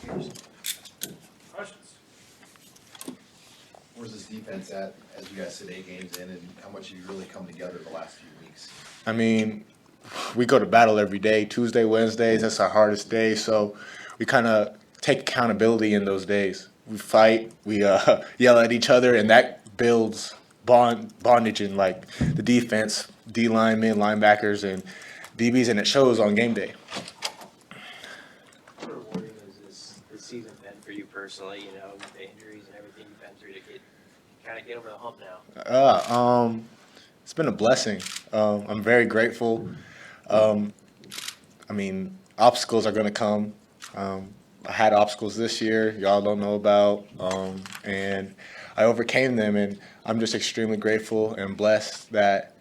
Questions? Where's this defense at as you guys sit 8 games in, and how much have you really come together the last few weeks? I mean, we go to battle every day. Tuesday, Wednesdays, that's our hardest day. So we kind of take accountability in those days. We fight, we yell at each other, and that builds bondage in like the defense, D linemen, linebackers, and DBs, and it shows on game day. How rewarding has this season been for you personally? You know, with the injuries and everything you've been through to get over the hump now. It's been a blessing. I'm very grateful. I mean, obstacles are going to come. I had obstacles this year, y'all don't know about, and I overcame them, and I'm just extremely grateful and blessed that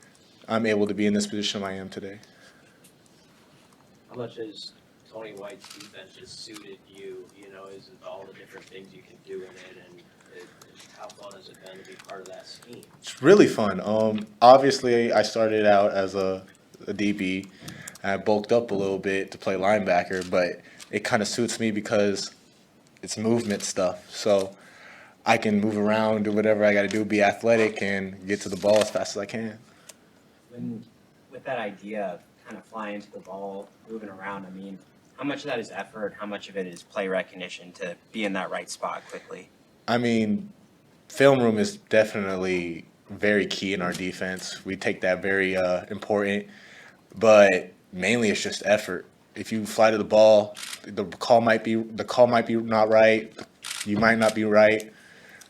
I'm able to be in this position I am today. How much has Tony White's defense just suited you? You know, is it all the different things you can do in it, and how fun has it been to be part of that scheme? It's really fun. Obviously, I started out as a DB. I bulked up a little bit to play linebacker, but it kind of suits me because it's movement stuff. So I can move around, do whatever I got to do, be athletic, and get to the ball as fast as I can. With that idea of kind of flying to the ball, moving around, I mean, how much of that is effort? How much of it is play recognition to be in that right spot quickly? I mean, film room is definitely very key in our defense. We take that very important, but mainly it's just effort. If you fly to the ball, the call might be not right. You might not be right,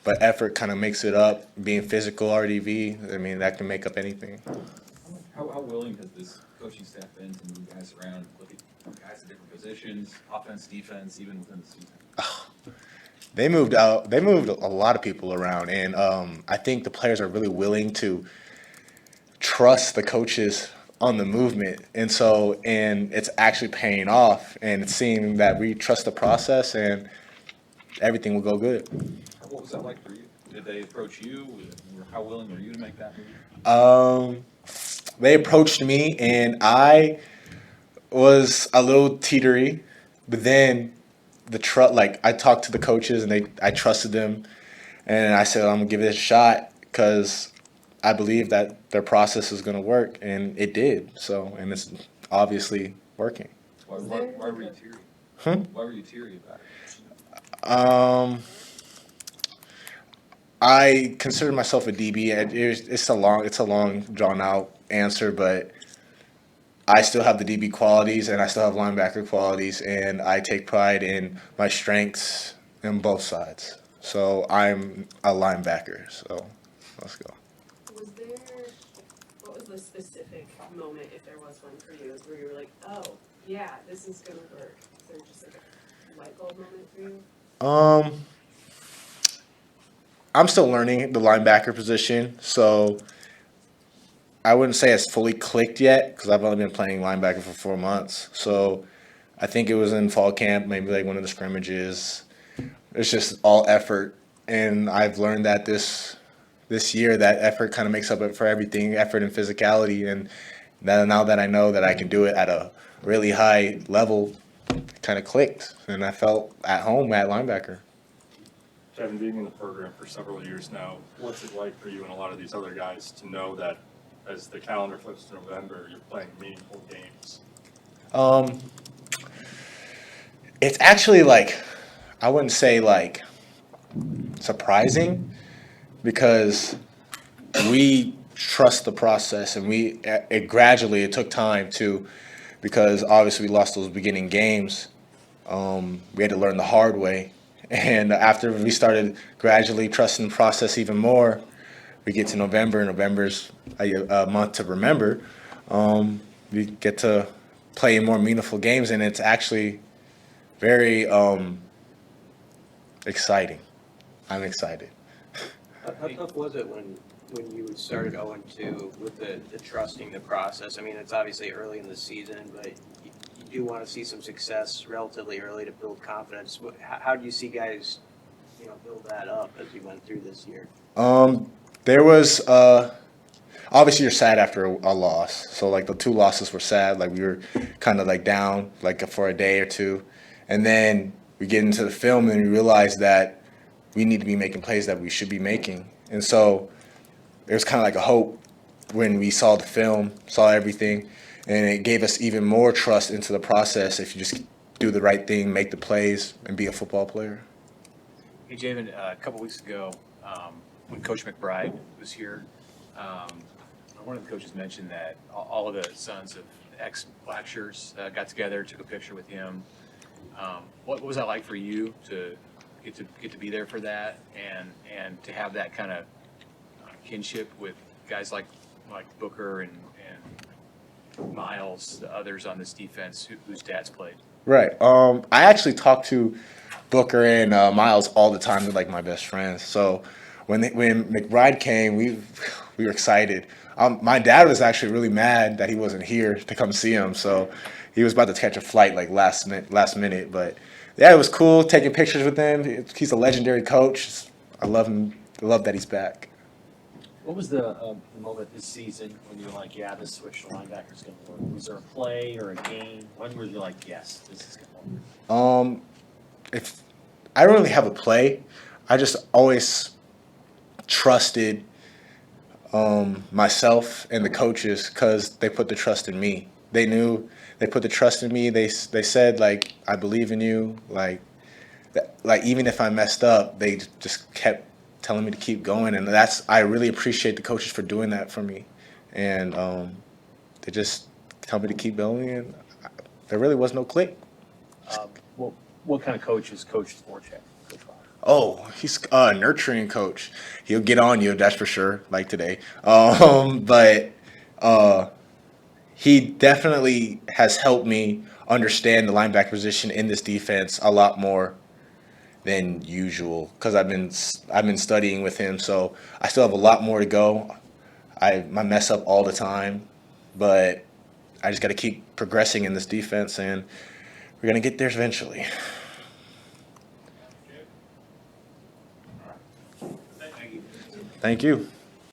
but effort kind of makes it up. Being physical, RDV, I mean, that can make up anything. How willing has this coaching staff been to move guys around, look at guys at different positions, offense, defense, even within the season? They moved out. They moved a lot of people around, and I think the players are really willing to trust the coaches on the movement, and it's actually paying off, and it's seeing that we trust the process, and everything will go good. What was that like for you? Did they approach you? How willing were you to make that move? They approached me, and I was a little teetery, but then I talked to the coaches, and I trusted them, and I said I'm gonna give it a shot because I believe that their process is gonna work, and it did. So, and it's obviously working. Why were you teary? Why were you teary about it? I consider myself a DB. It's a long, drawn out answer, but I still have the DB qualities, and I still have linebacker qualities, and I take pride in my strengths in both sides. So I'm a linebacker. So let's go. What was the specific moment, if there was one for you, where you were like, oh, yeah, this is gonna work? Is there just like a light bulb moment for you? I'm still learning the linebacker position, so I wouldn't say it's fully clicked yet because I've only been playing linebacker for 4 months. So I think it was in fall camp, maybe like one of the scrimmages. It's just all effort, and I've learned that this year that effort kind of makes up for everything, effort and physicality, and now that I know that I can do it at a really high level, it kind of clicked, and I felt at home at linebacker. Javin, being in the program for several years now, what's it like for you and a lot of these other guys to know that as the calendar flips to November, you're playing meaningful games? It's actually like, I wouldn't say like surprising, because we trust the process, and it took time because obviously we lost those beginning games. We had to learn the hard way. And after we started gradually trusting the process even more, we get to November. November's a month to remember. We get to play in more meaningful games, and it's actually very exciting. I'm excited. How tough was it when you started 0-2 with the trusting the process? I mean, it's obviously early in the season, but you do want to see some success relatively early to build confidence. How do you see guys, build that up as you went through this year? There was obviously you're sad after a loss. So like the 2 losses were sad. Like we were kind of like down like for a day or two, and then we get into the film and we realize that we need to be making plays that we should be making. And so it was kind of like a hope when we saw the film, saw everything, and it gave us even more trust into the process if you just do the right thing, make the plays, and be a football player. Hey, Javin, a couple weeks ago, when Coach McBride was here, one of the coaches mentioned that all of the sons of ex-Blackshires got together, took a picture with him. What was that like for you to get to be there for that and to have that kind of kinship with guys like Booker and Miles, the others on this defense whose dads played? Right. I actually talk to Booker and Miles all the time. They're like my best friends. So when McBride came, we were excited. My dad was actually really mad that he wasn't here to come see him. So he was about to catch a flight like last minute. But yeah, it was cool taking pictures with him. He's a legendary coach. I love him. I love that he's back. What was the moment this season when you were like, yeah, this switch to linebacker is going to work? Was there a play or a game? When were you like, yes, this is going to work? If I don't really have a play, I just always trusted myself and the coaches because they put the trust in me. They knew they put the trust in me. They said like, I believe in you. Like even if I messed up, they just kept telling me to keep going, and I really appreciate the coaches for doing that for me, and they just tell me to keep going, and there really was no click. What kind of coach is Coach Sporchak? Oh, he's a nurturing coach. He'll get on you, that's for sure, like today. But he definitely has helped me understand the linebacker position in this defense a lot more than usual because I've been studying with him, so I still have a lot more to go. I mess up all the time, but I just got to keep progressing in this defense, and we're gonna get there eventually. Thank you.